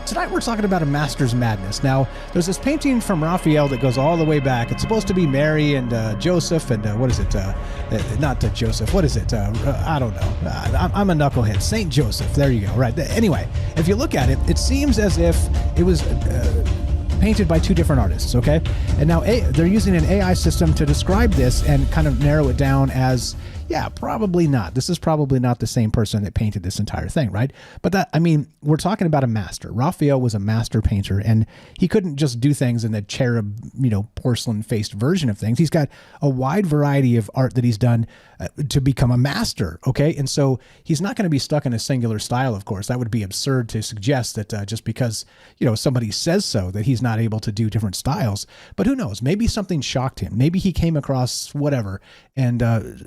Tonight we're talking about a master's madness. Now, there's this painting from Raphael that goes all the way back. It's supposed to be Mary and Joseph and what is it? Not Joseph. What is it? I don't know. I'm a knucklehead. Saint Joseph. There you go. Right. Anyway, if you look at it, it seems as if it was painted by two different artists, okay? And now they're using an AI system to describe this and kind of narrow it down as, yeah, probably not. This is probably not the same person that painted this entire thing, right? But that, I mean, we're talking about a master. Raphael was a master painter, and he couldn't just do things in the cherub, porcelain-faced version of things. He's got a wide variety of art that he's done to become a master, okay? And so he's not going to be stuck in a singular style, of course. That would be absurd to suggest that just because, somebody says so, that he's not able to do different styles. But who knows? Maybe something shocked him. Maybe he came across whatever and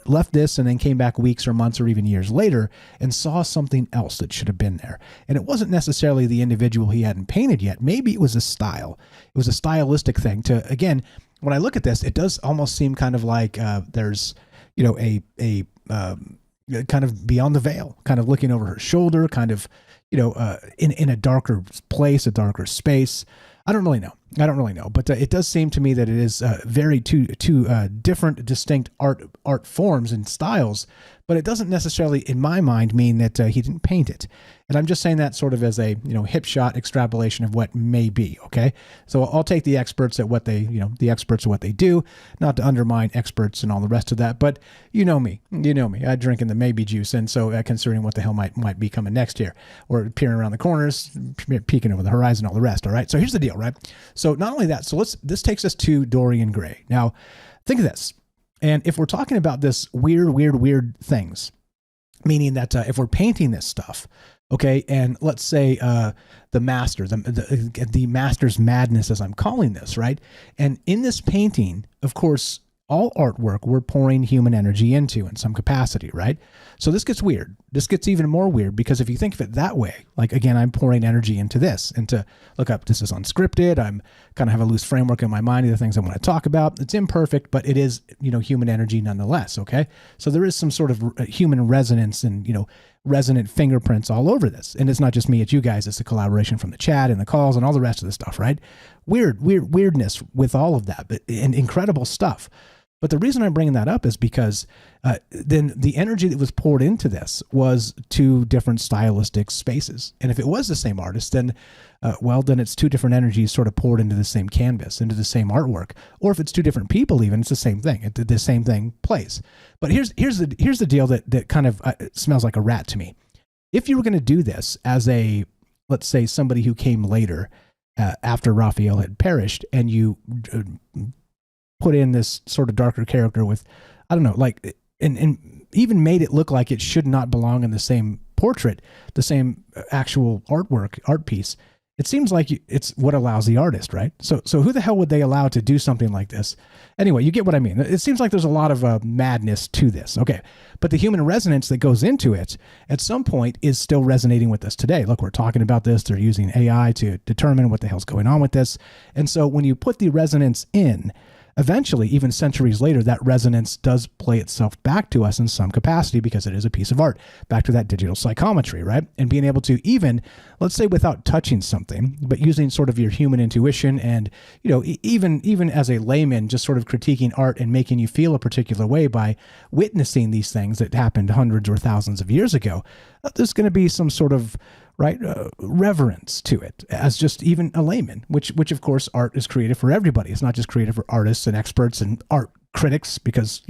left this and then came back weeks or months or even years later and saw something else that should have been there. And it wasn't necessarily the individual he hadn't painted yet. Maybe it was a style. It was a stylistic thing to, again, when I look at this, it does almost seem kind of like there's, a kind of beyond the veil, kind of looking over her shoulder, kind of, in a darker place, a darker space. I don't really know, but it does seem to me that it is very two different, distinct art forms and styles, but it doesn't necessarily, in my mind, mean that he didn't paint it. And I'm just saying that sort of as a hip shot extrapolation of what may be. Okay, so I'll take the experts at what they the experts at what they do, not to undermine experts and all the rest of that. But you know me, I drink in the maybe juice, and so considering what the hell might be coming next here, or peering around the corners, peeking over the horizon, all the rest. All right, so here's the deal, right? So not only that, so this takes us to Dorian Gray. Now, think of this, and if we're talking about this weird things, meaning that if we're painting this stuff. Okay, and let's say the master, the master's madness, as I'm calling this, right? And in this painting, of course, all artwork we're pouring human energy into in some capacity, right? So this gets weird. This gets even more weird because if you think of it that way, like again, I'm pouring energy into this, and to look up, this is unscripted. I'm kind of have a loose framework in my mind of the things I want to talk about. It's imperfect, but it is, human energy nonetheless. Okay, so there is some sort of human resonance and resonant fingerprints all over this, and it's not just me, it's you guys. It's the collaboration from the chat and the calls and all the rest of the stuff, right? Weirdness with all of that, but and incredible stuff. But the reason I'm bringing that up is because then the energy that was poured into this was two different stylistic spaces. And if it was the same artist, then, then it's two different energies sort of poured into the same canvas, into the same artwork. Or if it's two different people, even, it's the same thing. The same thing plays. But here's the deal that kind of smells like a rat to me. If you were going to do this as let's say somebody who came later after Raphael had perished, and you put in this sort of darker character with, I don't know, like, and even made it look like it should not belong in the same portrait, the same actual art piece. It seems like it's what allows the artist, right? So who the hell would they allow to do something like this? Anyway, you get what I mean. It seems like there's a lot of madness to this. Okay, but the human resonance that goes into it at some point is still resonating with us today. Look, we're talking about this. They're using AI to determine what the hell's going on with this. And so when you put the resonance in, eventually, even centuries later, that resonance does play itself back to us in some capacity because it is a piece of art. Back to that digital psychometry, right? And being able to even, let's say without touching something, but using sort of your human intuition and, even as a layman, just sort of critiquing art and making you feel a particular way by witnessing these things that happened hundreds or thousands of years ago, there's going to be some sort of reverence to it as just even a layman, which of course art is created for everybody. It's not just created for artists and experts and art critics, because,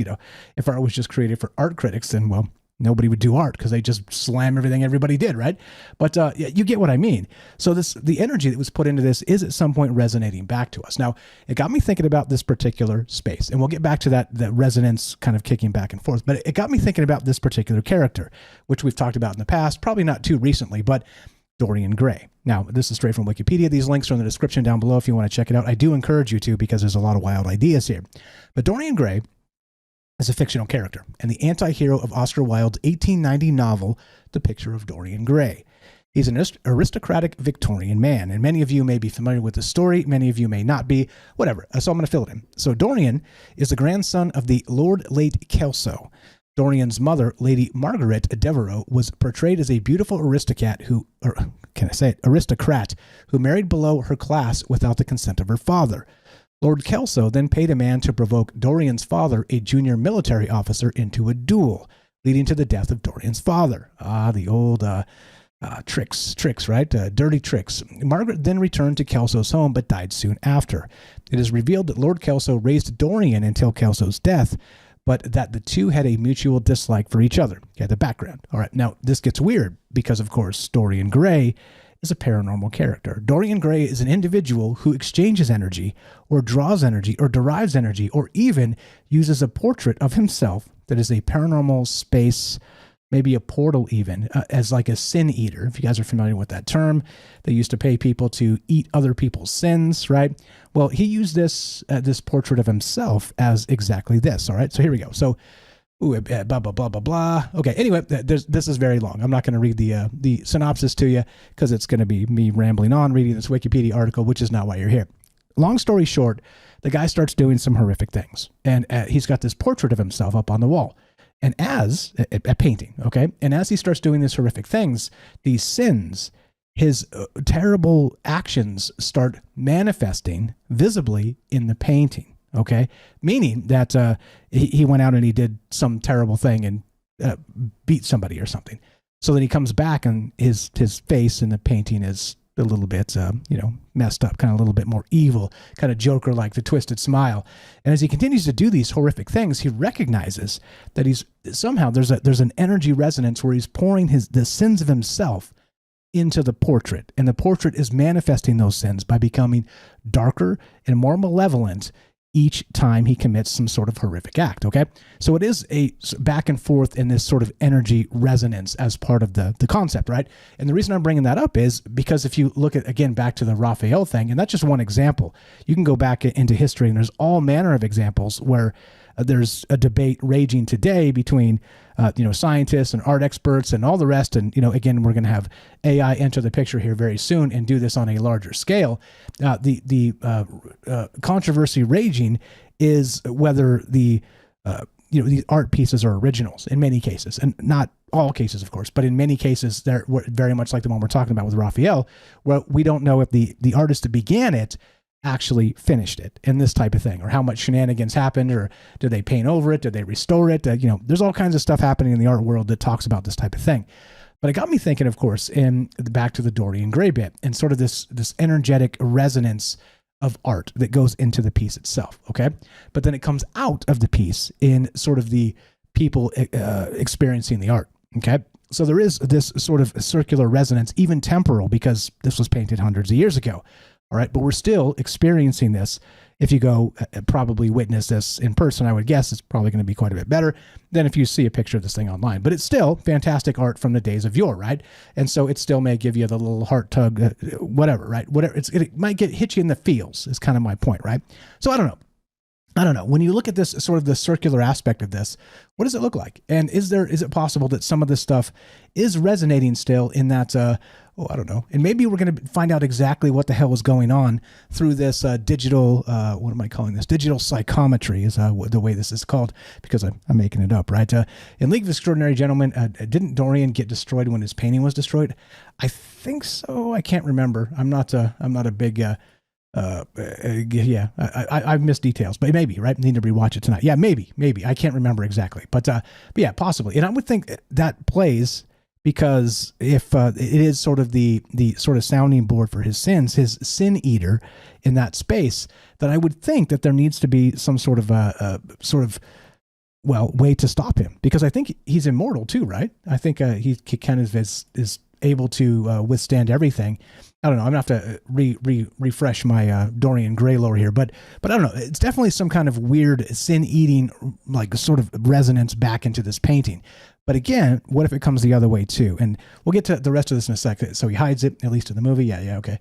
if art was just created for art critics, then, well, nobody would do art because they just slam everything everybody did, right? But you get what I mean. So the energy that was put into this is at some point resonating back to us. Now, it got me thinking about this particular space, and we'll get back to that resonance kind of kicking back and forth. But it got me thinking about this particular character, which we've talked about in the past, probably not too recently, but Dorian Gray. Now, this is straight from Wikipedia. These links are in the description down below if you want to check it out. I do encourage you to, because there's a lot of wild ideas here. But Dorian Gray is a fictional character and the anti-hero of Oscar Wilde's 1890 novel, The Picture of Dorian Gray. He's an aristocratic Victorian man, and many of you may be familiar with the story. Many of you may not be. Whatever. So I'm going to fill it in. So Dorian is the grandson of the Lord Late Kelso. Dorian's mother, Lady Margaret Devereux, was portrayed as a beautiful aristocrat who can I say it, aristocrat who married below her class without the consent of her father. Lord Kelso then paid a man to provoke Dorian's father, a junior military officer, into a duel, leading to the death of Dorian's father. The old tricks, right? Dirty tricks. Margaret then returned to Kelso's home, but died soon after. It is revealed that Lord Kelso raised Dorian until Kelso's death, but that the two had a mutual dislike for each other. Okay, the background. All right, now this gets weird because, of course, Dorian Gray is a paranormal character. Dorian Gray is an individual who exchanges energy or draws energy or derives energy or even uses a portrait of himself that is a paranormal space, maybe a portal even, as like a sin eater. If you guys are familiar with that term, they used to pay people to eat other people's sins, right? Well, he used this portrait of himself as exactly this, all right? So here we go. So blah, blah, blah, blah, blah. Okay, anyway, this is very long. I'm not going to read the synopsis to you because it's going to be me rambling on reading this Wikipedia article, which is not why you're here. Long story short, the guy starts doing some horrific things, and he's got this portrait of himself up on the wall. And as a painting, okay? And as he starts doing these horrific things, these sins, his terrible actions start manifesting visibly in the painting, okay? Meaning that he went out and he did some terrible thing and beat somebody or something. So then he comes back and his face in the painting is a little bit, messed up, kind of a little bit more evil, kind of Joker like, the twisted smile. And as he continues to do these horrific things, he recognizes that he's somehow there's an energy resonance where he's pouring the sins of himself into the portrait, and the portrait is manifesting those sins by becoming darker and more malevolent each time he commits some sort of horrific act, okay? So it is a back and forth in this sort of energy resonance as part of the concept, right? And the reason I'm bringing that up is because if you look at, again, back to the Raphael thing, and that's just one example, you can go back into history and there's all manner of examples where there's a debate raging today between, scientists and art experts and all the rest. And, again, we're going to have AI enter the picture here very soon and do this on a larger scale. The controversy raging is whether these art pieces are originals in many cases, and not all cases, of course, but in many cases, they're very much like the one we're talking about with Raphael, where we don't know if the artist that began it actually finished it and this type of thing, or how much shenanigans happened, or did they paint over it? Did they restore it? There's all kinds of stuff happening in the art world that talks about this type of thing. But it got me thinking, of course, back to the Dorian Gray bit and sort of this energetic resonance of art that goes into the piece itself. Okay. But then it comes out of the piece in sort of the people experiencing the art. Okay. So there is this sort of circular resonance, even temporal, because this was painted hundreds of years ago. All right, but we're still experiencing this. If you go probably witness this in person, I would guess it's probably going to be quite a bit better than if you see a picture of this thing online. But it's still fantastic art from the days of yore, right? And so it still may give you the little heart tug, whatever, right? Whatever, it might hit you in the feels is kind of my point, right? So I don't know. When you look at this sort of the circular aspect of this, what does it look like? And is it possible that some of this stuff is resonating still in that, I don't know. And maybe we're going to find out exactly what the hell was going on through this digital, what am I calling this? Digital psychometry is the way this is called, because I'm making it up, right? In League of Extraordinary Gentlemen, didn't Dorian get destroyed when his painting was destroyed? I think so. I can't remember. I'm not a big... I've missed details, but maybe, right? Need to rewatch it tonight. Yeah, maybe. I can't remember exactly, but yeah, possibly. And I would think that plays because if it is sort of the sort of sounding board for his sins, his sin eater in that space, then I would think that there needs to be some sort of way to stop him, because I think he's immortal too, right? I think he kind of is able to withstand everything. I don't know. I'm going to have to refresh my Dorian Gray lore here, but I don't know. It's definitely some kind of weird sin-eating, like sort of resonance back into this painting. But again, what if it comes the other way too? And we'll get to the rest of this in a second. So he hides it, at least in the movie. Yeah, okay.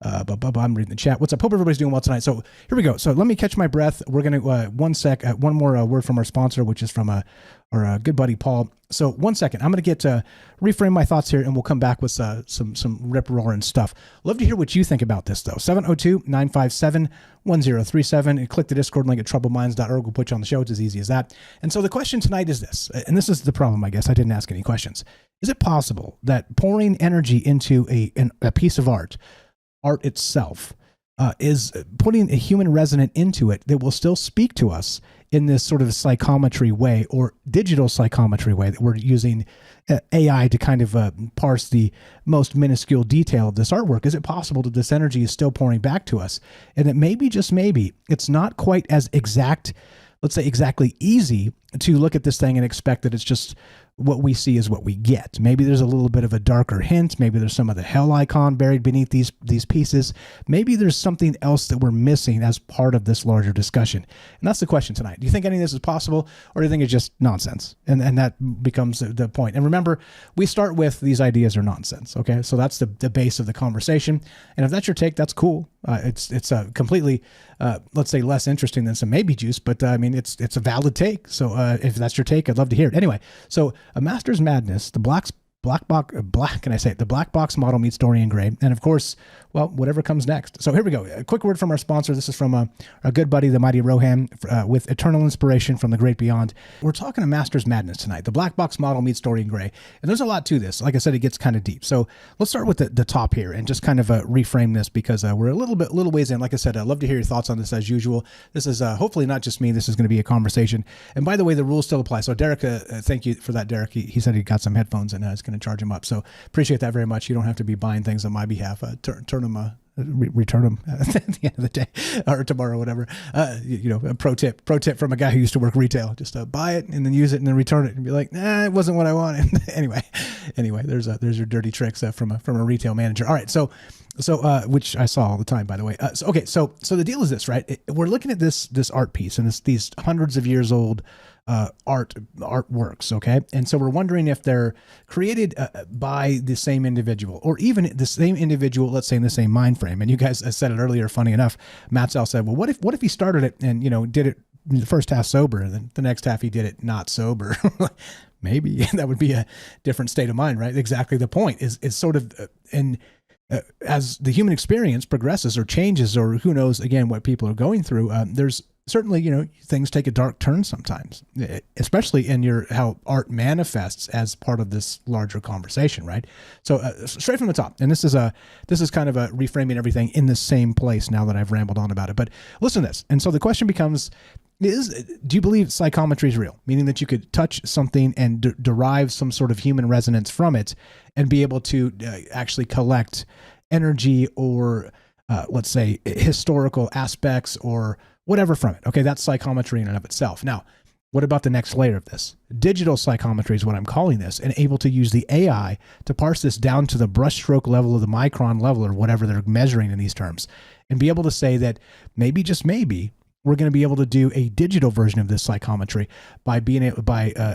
I'm reading the chat. What's up? Hope everybody's doing well tonight. So here we go. So let me catch my breath. We're going to, one more word from our sponsor, which is from our good buddy, Paul. So 1 second, I'm going to get reframe my thoughts here, and we'll come back with some rip-roaring stuff. Love to hear what you think about this, though. 702-957-1037, and click the Discord link at troubleminds.org. We'll put you on the show. It's as easy as that. And so the question tonight is this, and this is the problem, I guess. I didn't ask any questions. Is it possible that pouring energy into a piece of art itself, is putting a human resonant into it that will still speak to us in this sort of psychometry way or digital psychometry way that we're using AI to kind of parse the most minuscule detail of this artwork? Is it possible that this energy is still pouring back to us and that maybe, just maybe, it's not quite as exact, let's say exactly easy to look at this thing and expect that it's just what we see is what we get? Maybe there's a little bit of a darker hint. Maybe there's some of the hell icon buried beneath these pieces. Maybe there's something else that we're missing as part of this larger discussion. And that's the question tonight. Do you think any of this is possible, or do you think it's just nonsense? And that becomes the point. And remember, we start with these ideas are nonsense. Okay, so that's the base of the conversation. And if that's your take, that's cool. It's completely, let's say, less interesting than some maybe juice, but I mean, it's a valid take. So if that's your take, I'd love to hear it. Anyway, so a Master's Madness, the black box model meets Dorian Gray, and of course, well, whatever comes next. So here we go. A quick word from our sponsor. This is from our good buddy, the mighty Rohan, with eternal inspiration from the great beyond. We're talking a Master's Madness tonight. The black box model meets Dorian Gray, and there's a lot to this. Like I said, it gets kind of deep. So let's start with the top here and just kind of reframe this, because we're a little ways in. Like I said, I'd love to hear your thoughts on this as usual. This is hopefully not just me. This is going to be a conversation. And by the way, the rules still apply. So Derek, thank you for that, Derek. He said he got some headphones and is going to charge him up. So appreciate that very much. You don't have to be buying things on my behalf. Return them at the end of the day or tomorrow, whatever. A pro tip from a guy who used to work retail: just buy it and then use it and then return it and be like, nah, it wasn't what I wanted. anyway, there's your dirty tricks from a retail manager. All right, so which I saw all the time, by the way. So the deal is this, right? We're looking at this art piece and these hundreds of years old artworks, okay? And so we're wondering if they're created by the same individual, or even the same individual, let's say in the same mind frame. And you guys said it earlier, funny enough, Matt Sell said, well, what if he started it and, did it in the first half sober, and then the next half he did it not sober? Maybe that would be a different state of mind, right? Exactly. The point is sort of, as the human experience progresses or changes, or who knows, again, what people are going through, there's certainly, things take a dark turn sometimes, especially in how art manifests as part of this larger conversation, right? So straight from the top, and this is kind of a reframing everything in the same place now that I've rambled on about it. But listen to this. And so the question becomes, do you believe psychometry is real? Meaning that you could touch something and derive some sort of human resonance from it and be able to actually collect energy or, let's say, historical aspects or whatever from it. Okay, that's psychometry in and of itself. Now, what about the next layer of this? Digital psychometry is what I'm calling this, and able to use the AI to parse this down to the brushstroke level or the micron level or whatever they're measuring in these terms, and be able to say that maybe, just maybe, we're going to be able to do a digital version of this psychometry by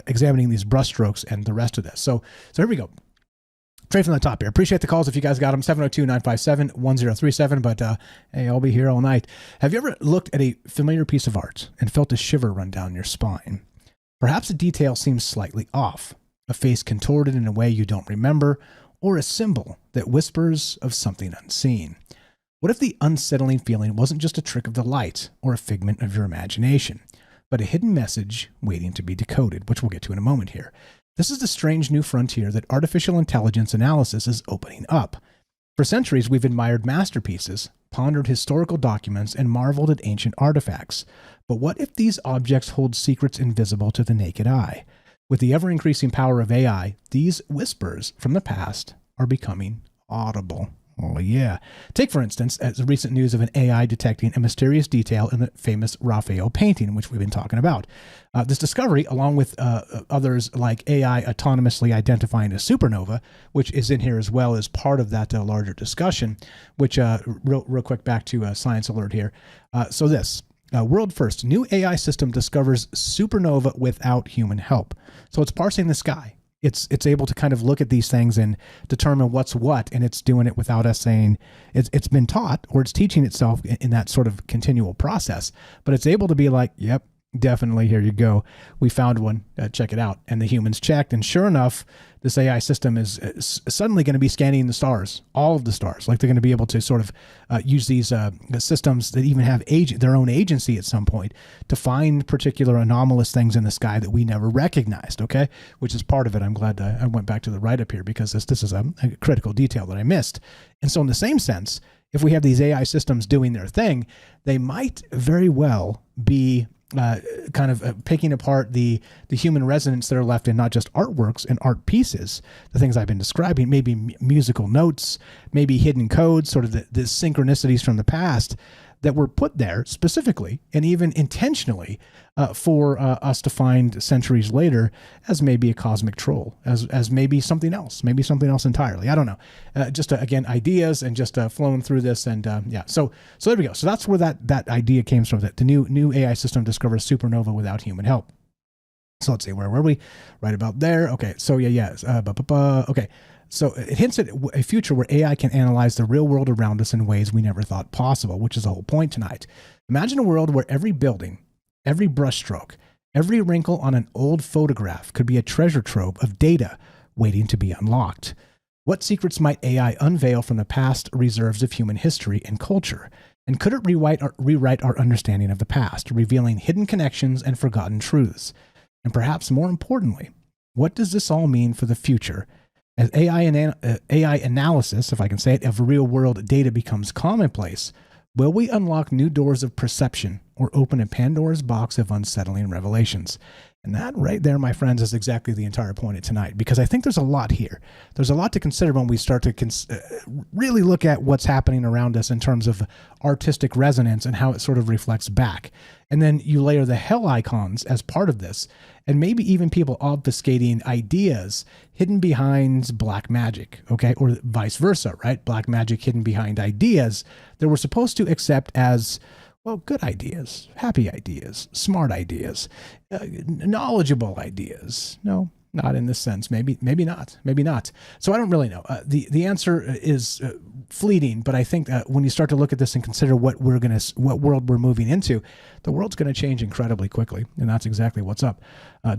examining these brushstrokes and the rest of this. So here we go. Straight from the top here. Appreciate the calls if you guys got them. 702-957-1037. But hey, I'll be here all night. Have you ever looked at a familiar piece of art and felt a shiver run down your spine? Perhaps a detail seems slightly off, a face contorted in a way you don't remember, or a symbol that whispers of something unseen. What if the unsettling feeling wasn't just a trick of the light or a figment of your imagination, but a hidden message waiting to be decoded, which we'll get to in a moment here? This is the strange new frontier that artificial intelligence analysis is opening up. For centuries, we've admired masterpieces, pondered historical documents, and marveled at ancient artifacts. But what if these objects hold secrets invisible to the naked eye? With the ever-increasing power of AI, these whispers from the past are becoming audible. Oh, yeah. Take, for instance, as the recent news of an AI detecting a mysterious detail in the famous Raphael painting, which we've been talking about. This discovery, along with others like AI autonomously identifying a supernova, which is in here as well as part of that larger discussion, which real quick back to Science Alert here. So this. World first, new AI system discovers supernova without human help. So it's parsing the sky. It's able to kind of look at these things and determine what's what, and it's doing it without us saying it's been taught, or it's teaching itself in that sort of continual process. But it's able to be like, yep, Definitely. Here you go. We found one. Check it out. And the humans checked. And sure enough, this AI system is suddenly going to be scanning the stars, all of the stars. Like they're going to be able to sort of use these systems that even have their own agency at some point to find particular anomalous things in the sky that we never recognized. Okay. Which is part of it. I'm glad I went back to the write up here because this is a critical detail that I missed. And so in the same sense, if we have these AI systems doing their thing, they might very well be kind of picking apart the human resonance that are left in not just artworks and art pieces, the things I've been describing, maybe musical notes, maybe hidden codes, sort of the synchronicities from the past that were put there specifically and even intentionally for us to find centuries later as maybe a cosmic troll, as maybe something else entirely. I don't know. Just again, ideas and just flowing through this. And yeah, so there we go. So that's where that idea came from, that the new AI system discovers supernova without human help. So let's see, where were we? Right about there. Okay. So okay. So it hints at a future where AI can analyze the real world around us in ways we never thought possible, which is the whole point tonight. Imagine a world where every building, every brushstroke, every wrinkle on an old photograph could be a treasure trove of data waiting to be unlocked. What secrets might AI unveil from the past reserves of human history and culture? And could it rewrite our understanding of the past, revealing hidden connections and forgotten truths? And perhaps more importantly, what does this all mean for the future? As AI analysis, if I can say it, of real-world data becomes commonplace, will we unlock new doors of perception or open a Pandora's box of unsettling revelations? And that right there, my friends, is exactly the entire point of tonight, because I think there's a lot here. There's a lot to consider when we start to really look at what's happening around us in terms of artistic resonance and how it sort of reflects back. And then you layer the hell icons as part of this, and maybe even people obfuscating ideas hidden behind black magic, okay? Or vice versa, right? Black magic hidden behind ideas that we're supposed to accept as, well, good ideas, happy ideas, smart ideas, knowledgeable ideas. No, not in this sense. Maybe not. So I don't really know. The answer is fleeting, but I think when you start to look at this and consider what world we're moving into, the world's going to change incredibly quickly, and that's exactly what's up.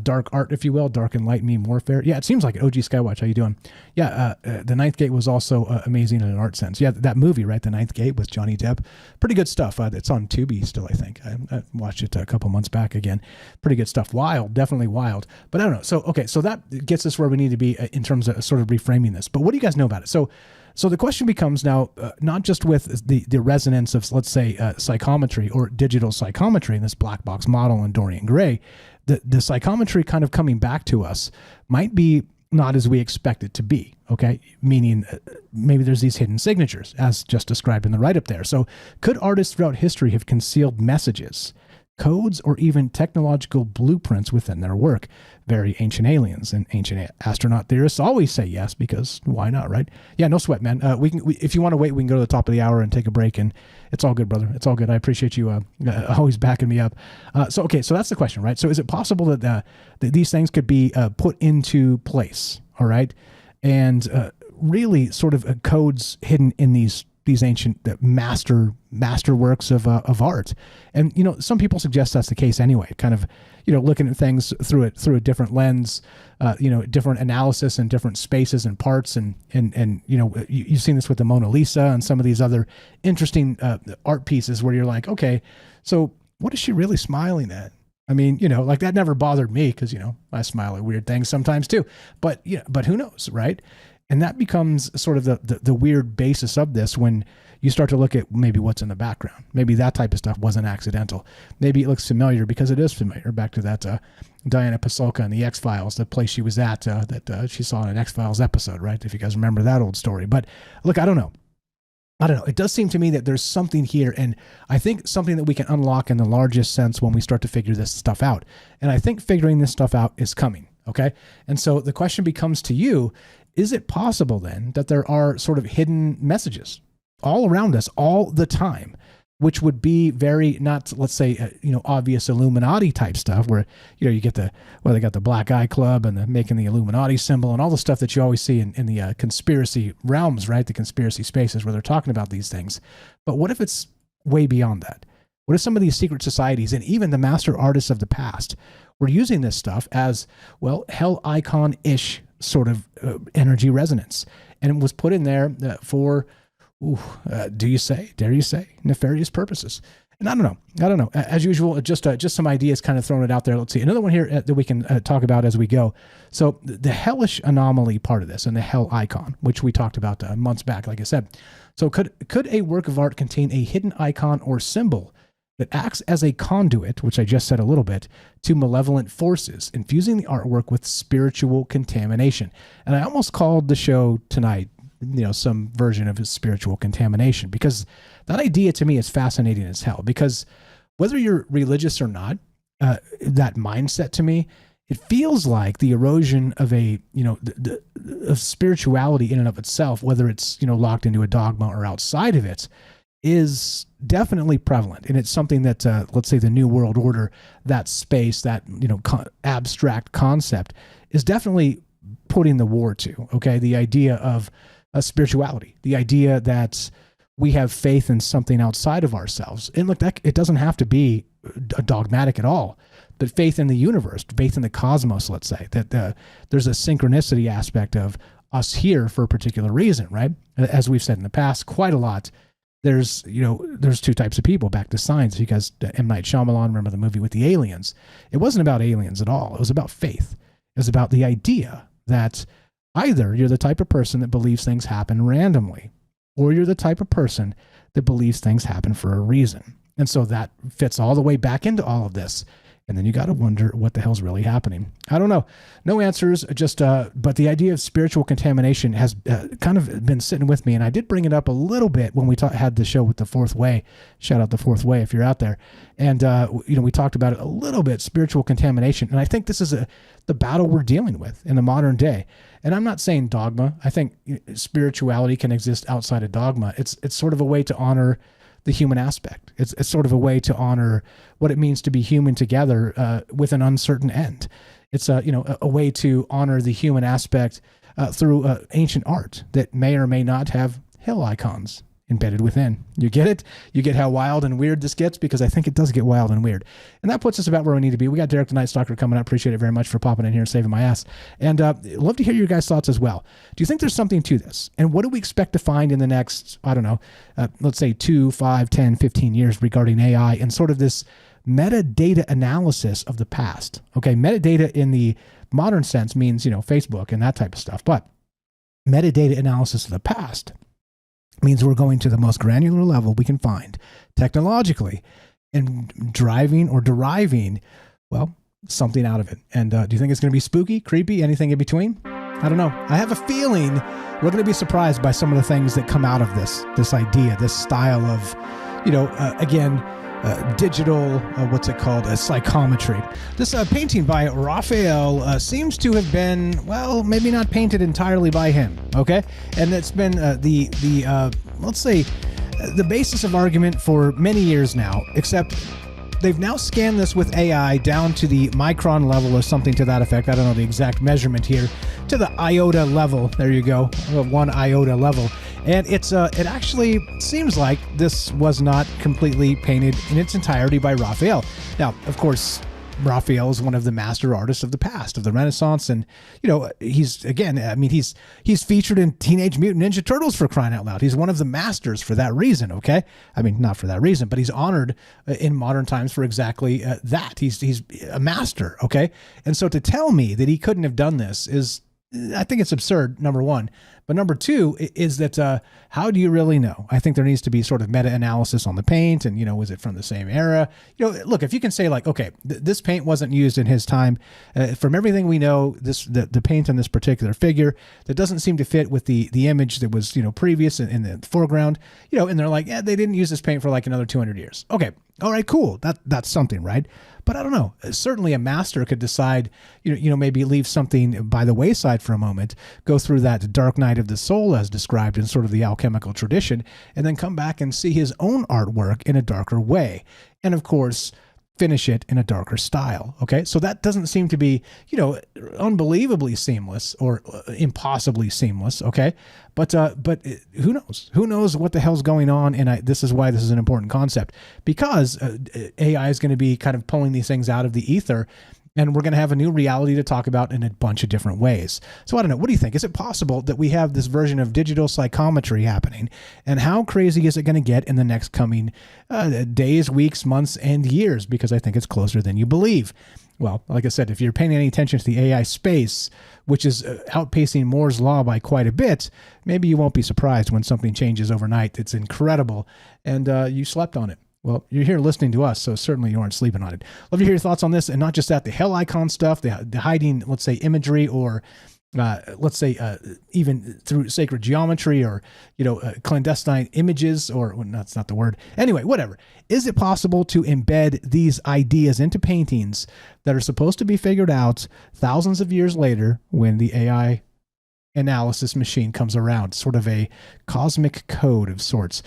Dark art, if you will, dark and light meme warfare. Yeah, it seems like it. OG Skywatch, how you doing? Yeah, The Ninth Gate was also amazing in an art sense. Yeah, that movie, right, The Ninth Gate with Johnny Depp, pretty good stuff. It's on Tubi still, I think. I watched it a couple months back again. Pretty good stuff. Wild, definitely wild. But I don't know. So, okay, so that gets us where we need to be in terms of sort of reframing this. But what do you guys know about it? So the question becomes now, not just with the resonance of, let's say, psychometry or digital psychometry in this black box model in Dorian Gray, the psychometry kind of coming back to us might be not as we expect it to be, okay? Meaning maybe there's these hidden signatures, as just described in the write-up there. So could artists throughout history have concealed messages, codes, or even technological blueprints within their work? Very ancient aliens and ancient astronaut theorists always say yes, because why not, right? Yeah, no sweat, man. If you want to wait, we can go to the top of the hour and take a break, and it's all good, brother. It's all good. I appreciate you always backing me up. So that's the question, right? So is it possible that these things could be put into place, all right? And really sort of codes hidden in these ancient master works of art. And some people suggest that's the case anyway, kind of looking at things through a different lens, different analysis and different spaces and parts, and you've seen this with the Mona Lisa and some of these other interesting art pieces where you're like, okay, so what is she really smiling at? I mean, like that never bothered me because I smile at weird things sometimes too, but who knows, right? And that becomes sort of the weird basis of this when you start to look at maybe what's in the background. Maybe that type of stuff wasn't accidental. Maybe it looks familiar because it is familiar. Back to that Diana Pasulka in the X-Files, the place she was at that she saw in an X-Files episode, right? If you guys remember that old story. But look, I don't know. It does seem to me that there's something here, and I think something that we can unlock in the largest sense when we start to figure this stuff out. And I think figuring this stuff out is coming, okay? And so the question becomes to you, is it possible then that there are sort of hidden messages all around us all the time, which would be very not, let's say, obvious Illuminati type stuff where, you get they got the Black Eye Club and making the Illuminati symbol and all the stuff that you always see in the conspiracy realms, right? The conspiracy spaces where they're talking about these things. But what if it's way beyond that? What if some of these secret societies and even the master artists of the past were using this stuff as, well, hell icon-ish sort of energy resonance, and it was put in there for, dare you say, nefarious purposes? And I don't know. As usual, just some ideas kind of throwing it out there. Let's see. Another one here that we can talk about as we go. So the hellish anomaly part of this and the hell icon, which we talked about months back, like I said. So could a work of art contain a hidden icon or symbol that acts as a conduit, which I just said a little bit, to malevolent forces, infusing the artwork with spiritual contamination? And I almost called the show tonight, some version of his spiritual contamination, because that idea to me is fascinating as hell. Because whether you're religious or not, that mindset to me, it feels like the erosion of of spirituality in and of itself, whether it's, locked into a dogma or outside of it, is definitely prevalent. And it's something that, let's say the New World Order, that space, that, abstract concept is definitely putting the war to, okay? The idea of spirituality, the idea that we have faith in something outside of ourselves. And look, it doesn't have to be dogmatic at all, but faith in the universe, faith in the cosmos, let's say, that there's a synchronicity aspect of us here for a particular reason, right? As we've said in the past, quite a lot. There's two types of people, back to science, because M. Night Shyamalan, remember the movie with the aliens? It wasn't about aliens at all. It was about faith. It was about the idea that either you're the type of person that believes things happen randomly, or you're the type of person that believes things happen for a reason. And so that fits all the way back into all of this. And then you got to wonder what the hell's really happening. I don't know. No answers, but the idea of spiritual contamination has kind of been sitting with me. And I did bring it up a little bit when we had the show with the Fourth Way. Shout out the Fourth Way if you're out there. And, we talked about it a little bit, spiritual contamination. And I think this is the battle we're dealing with in the modern day. And I'm not saying dogma. I think spirituality can exist outside of dogma. It's sort of a way to honor the human aspect. It's sort of a way to honor what it means to be human together with an uncertain end. It's a way to honor the human aspect through ancient art that may or may not have hell icons embedded within. You get it? You get how wild and weird this gets? Because I think it does get wild and weird. And that puts us about where we need to be. We got Derek the Night Stalker coming up. Appreciate it very much for popping in here and saving my ass. And love to hear your guys' thoughts as well. Do you think there's something to this? And what do we expect to find in the next, let's say 2, 5, 10, 15 years regarding AI and sort of this metadata analysis of the past? Okay, metadata in the modern sense means, Facebook and that type of stuff. But metadata analysis of the past means we're going to the most granular level we can find technologically and driving or deriving, something out of it. And do you think it's going to be spooky, creepy, anything in between? I don't know. I have a feeling we're going to be surprised by some of the things that come out of this idea, this style of, digital, psychometry. This painting by Raphael seems to have been, maybe not painted entirely by him, okay? And it's been the basis of argument for many years now, except they've now scanned this with AI down to the micron level or something to that effect. I don't know the exact measurement here. To the iota level. There you go. 1 iota level. And it actually seems like this was not completely painted in its entirety by Raphael. Now, of course, Raphael is one of the master artists of the past, of the Renaissance. And, he's featured in Teenage Mutant Ninja Turtles, for crying out loud. He's one of the masters for that reason, okay? I mean, not for that reason, but he's honored in modern times for exactly that. He's a master, okay? And so to tell me that he couldn't have done this is, I think it's absurd, number one. But number two is that how do you really know? I think there needs to be sort of meta-analysis on the paint and, was it from the same era? Look, if you can say like, okay, this paint wasn't used in his time. From everything we know, the paint on this particular figure, that doesn't seem to fit with the image that was, previous in the foreground, and they're like, yeah, they didn't use this paint for like another 200 years. Okay. All right, cool. That's something, right? But I don't know. Certainly a master could decide, maybe leave something by the wayside for a moment, go through that dark night of the soul as described in sort of the alchemical tradition, and then come back and see his own artwork in a darker way. And of course, finish it in a darker style. Okay, so that doesn't seem to be, unbelievably seamless or impossibly seamless. Okay, but who knows? Who knows what the hell's going on? And this is why this is an important concept, because AI is going to be kind of pulling these things out of the ether. And we're going to have a new reality to talk about in a bunch of different ways. So I don't know. What do you think? Is it possible that we have this version of digital psychometry happening? And how crazy is it going to get in the next coming days, weeks, months, and years? Because I think it's closer than you believe. Well, like I said, if you're paying any attention to the AI space, which is outpacing Moore's law by quite a bit, maybe you won't be surprised when something changes overnight. It's incredible. And you slept on it. Well, you're here listening to us, so certainly you aren't sleeping on it. Love to hear your thoughts on this, and not just that, the hell icon stuff, the hiding, let's say, imagery, or let's say even through sacred geometry, or clandestine images, or well, that's not the word. Anyway, whatever. Is it possible to embed these ideas into paintings that are supposed to be figured out thousands of years later when the AI analysis machine comes around, sort of a cosmic code of sorts?